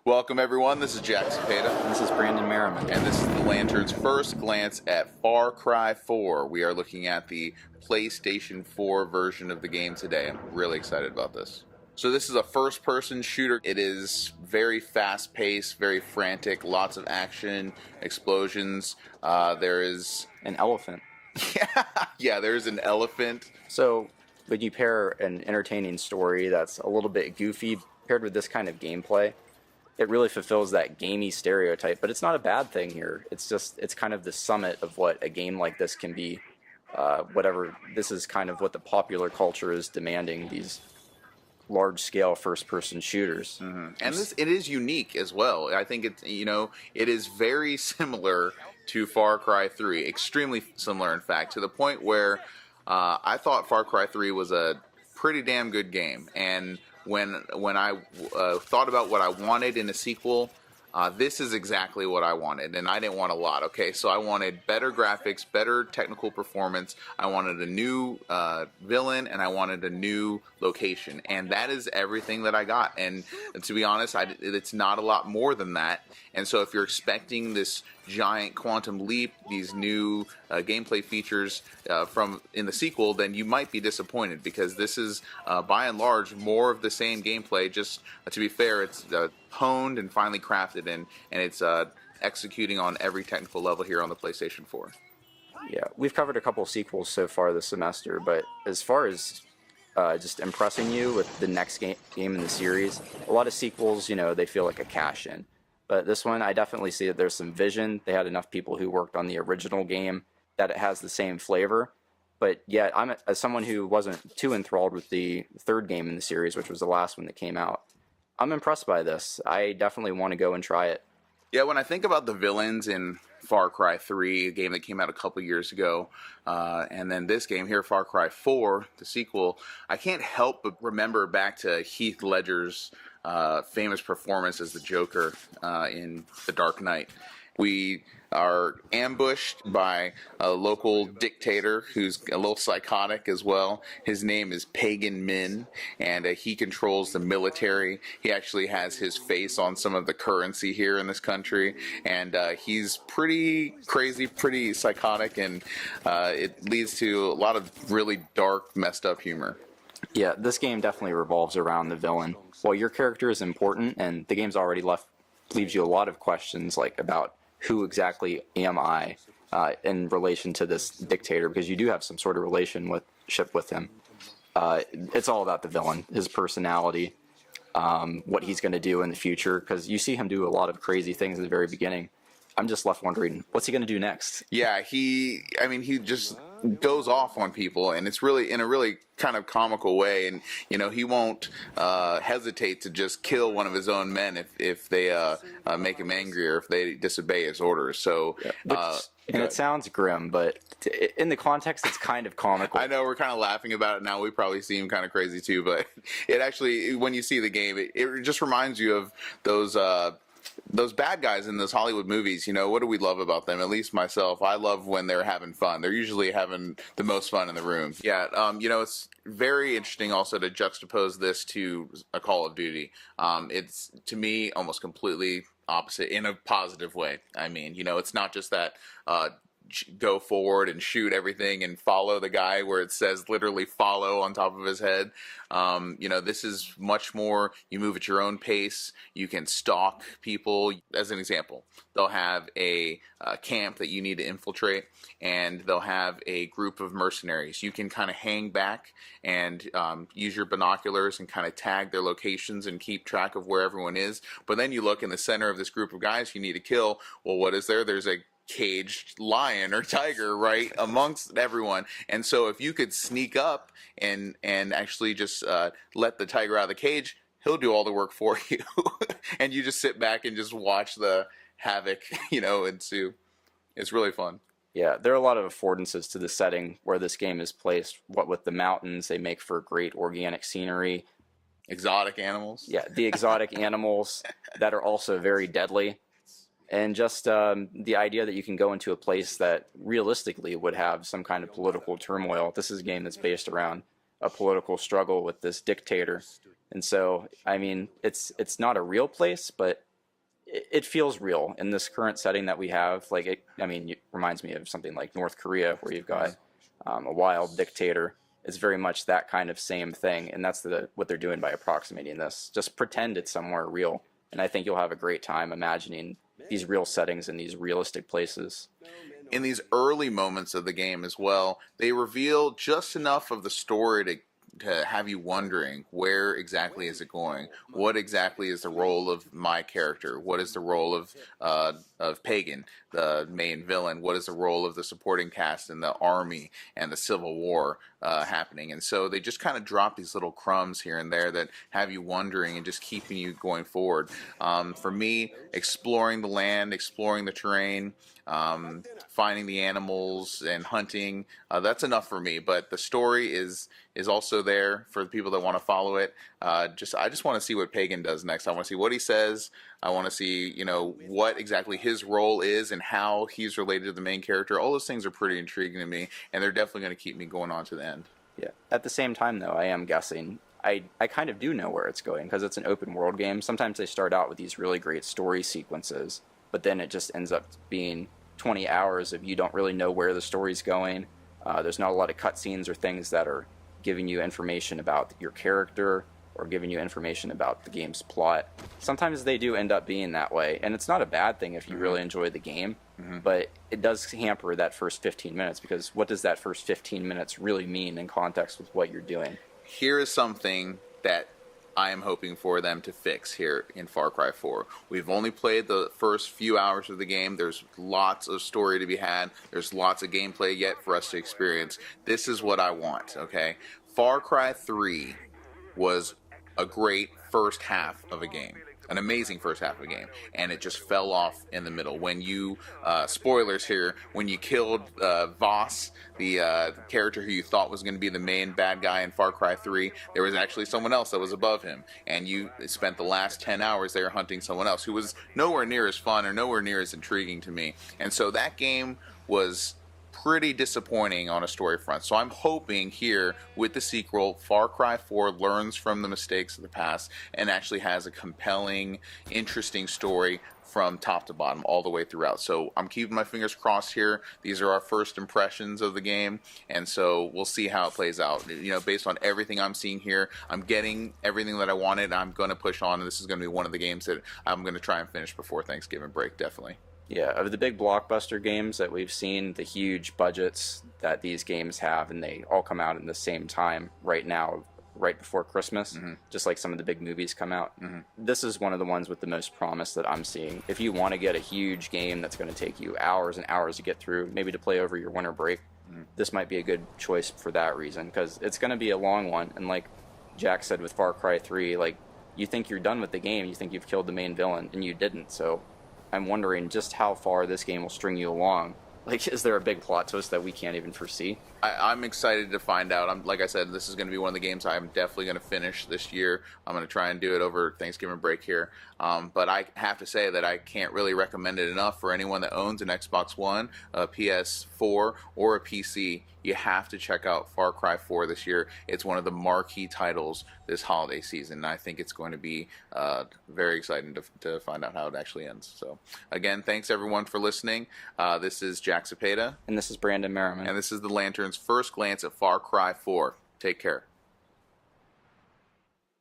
Welcome everyone, this is Jack Cepeda. This is Brandon Merriman. And this is the Lantern's first glance at Far Cry 4. We are looking at the PlayStation 4 version of the game today. I'm really excited about this. So this is a first-person shooter. It is very fast-paced, very frantic, lots of action, explosions. There is... An elephant. Yeah, there's an elephant. So when you pair an entertaining story that's a little bit goofy paired with this kind of gameplay, it really fulfills that gamey stereotype, but it's not a bad thing here. It's kind of the summit of what a game like this can be. This is kind of what the popular culture is demanding, these large-scale first-person shooters. Mm-hmm. And it is unique as well. I think it is very similar to Far Cry 3, extremely similar, in fact, to the point where I thought Far Cry 3 was a pretty damn good game, and when I thought about what I wanted in a sequel, this is exactly what I wanted, and I didn't want a lot, okay? So I wanted better graphics, better technical performance, I wanted a new villain, and I wanted a new location, and that is everything that I got, and to be honest, it's not a lot more than that, and so if you're expecting this giant quantum leap, these new gameplay features in the sequel, then you might be disappointed, because this is by and large more of the same gameplay. Just to be fair, it's honed and finely crafted, and it's executing on every technical level here on the PlayStation 4. Yeah, we've covered a couple sequels so far this semester, but as far as just impressing you with the next game in the series, a lot of sequels, they feel like a cash-in. But this one, I definitely see that there's some vision. They had enough people who worked on the original game that it has the same flavor. But yet, as someone who wasn't too enthralled with the third game in the series, which was the last one that came out, I'm impressed by this. I definitely want to go and try it. Yeah, when I think about the villains in Far Cry 3, a game that came out a couple years ago, and then this game here, Far Cry 4, the sequel, I can't help but remember back to Heath Ledger's famous performance as the Joker in The Dark Knight. We are ambushed by a local dictator who's a little psychotic as well. His name is Pagan Min, and he controls the military. He actually has his face on some of the currency here in this country, and he's pretty crazy, pretty psychotic, and it leads to a lot of really dark, messed up humor. Yeah, this game definitely revolves around the villain. While your character is important, and the game's already leaves you a lot of questions like about who exactly am I in relation to this dictator, because you do have some sort of relationship with him. It's all about the villain, his personality, what he's going to do in the future, because you see him do a lot of crazy things at the very beginning. I'm just left wondering, what's he going to do next? Yeah, he just goes off on people, and it's really in a really kind of comical way, and he won't hesitate to just kill one of his own men if they make him angry or if they disobey his orders. So and it sounds grim, but in the context it's kind of comical. I know we're kind of laughing about it now. We probably seem kind of crazy too, but it actually, when you see the game, it just reminds you of those bad guys in those Hollywood movies. What do we love about them? At least myself, I love when they're having fun. They're usually having the most fun in the room. Yeah, it's very interesting also to juxtapose this to a Call of Duty. It's, to me, almost completely opposite in a positive way. I mean, it's not just that go forward and shoot everything and follow the guy where it says literally follow on top of his head. This is much more, you move at your own pace. You can stalk people. As an example, they'll have a camp that you need to infiltrate, and they'll have a group of mercenaries. You can kind of hang back and use your binoculars and kind of tag their locations and keep track of where everyone is. But then you look in the center of this group of guys you need to kill. Well, what is there? There's a caged lion or tiger right amongst everyone, and so if you could sneak up and actually just let the tiger out of the cage, he'll do all the work for you and you just sit back and just watch the havoc ensue. It's really fun. Yeah, there are a lot of affordances to the setting where this game is placed. What with the mountains, they make for great organic scenery, exotic animals. Yeah, the exotic animals that are also very deadly. And just the idea that you can go into a place that realistically would have some kind of political turmoil. This is a game that's based around a political struggle with this dictator. And so, I mean, it's not a real place, but it feels real in this current setting that we have. Like, I mean, it reminds me of something like North Korea, where you've got a wild dictator. It's very much that kind of same thing, and that's what they're doing by approximating this. Just pretend it's somewhere real, and I think you'll have a great time imagining these real settings in these realistic places. In these early moments of the game as well, they reveal just enough of the story to have you wondering, where exactly is it going? What exactly is the role of my character? What is the role of Pagan, the main villain? What is the role of the supporting cast in the army and the Civil War happening? And so they just kind of drop these little crumbs here and there that have you wondering and just keeping you going forward. For me, exploring the land, exploring the terrain, finding the animals and hunting, that's enough for me. But the story is also there for the people that want to follow it. I just want to see what Pagan does next. I want to see what he says. I want to see, what exactly his role is and how he's related to the main character. All those things are pretty intriguing to me, and they're definitely going to keep me going on to the end. Yeah. At the same time, though, I am guessing. I kind of do know where it's going, because it's an open world game. Sometimes they start out with these really great story sequences, but then it just ends up being 20 hours of you don't really know where the story's going. There's not a lot of cutscenes or things that are giving you information about your character or giving you information about the game's plot. Sometimes they do end up being that way, and it's not a bad thing if you really enjoy the game, but it does hamper that first 15 minutes, because what does that first 15 minutes really mean in context with what you're doing? Here is something that I am hoping for them to fix here in Far Cry 4. We've only played the first few hours of the game. There's lots of story to be had. There's lots of gameplay yet for us to experience. This is what I want, okay? Far Cry 3 was a great first half of a game. An amazing first half of a game, and it just fell off in the middle. When you, spoilers here, when you killed Voss, the character who you thought was going to be the main bad guy in Far Cry 3, there was actually someone else that was above him, and you spent the last 10 hours there hunting someone else who was nowhere near as fun or nowhere near as intriguing to me. And so that game was pretty disappointing on a story front. So I'm hoping here with the sequel, Far Cry 4 learns from the mistakes of the past and actually has a compelling, interesting story from top to bottom all the way throughout. So I'm keeping my fingers crossed here. These are our first impressions of the game, and so we'll see how it plays out. Based on everything I'm seeing here, I'm getting everything that I wanted. I'm going to push on, and this is going to be one of the games that I'm going to try and finish before Thanksgiving break, definitely. Yeah, of the big blockbuster games that we've seen, the huge budgets that these games have, and they all come out in the same time right now, right before Christmas, just like some of the big movies come out. This is one of the ones with the most promise that I'm seeing. If you want to get a huge game that's going to take you hours and hours to get through, maybe to play over your winter break, this might be a good choice for that reason, because it's going to be a long one. And like Jack said with Far Cry 3, like, you think you're done with the game, you think you've killed the main villain, and you didn't. So I'm wondering just how far this game will string you along. Like, is there a big plot twist that we can't even foresee? I'm excited to find out. Like I said, this is going to be one of the games I'm definitely going to finish this year. I'm going to try and do it over Thanksgiving break here. But I have to say that I can't really recommend it enough for anyone that owns an Xbox One, a PS4, or a PC. You have to check out Far Cry 4 this year. It's one of the marquee titles this holiday season, and I think it's going to be very exciting to find out how it actually ends. So, again, thanks everyone for listening. This is Jack Cepeda. And this is Brandon Merriman. And this is The Lantern's first glance at Far Cry 4. Take care.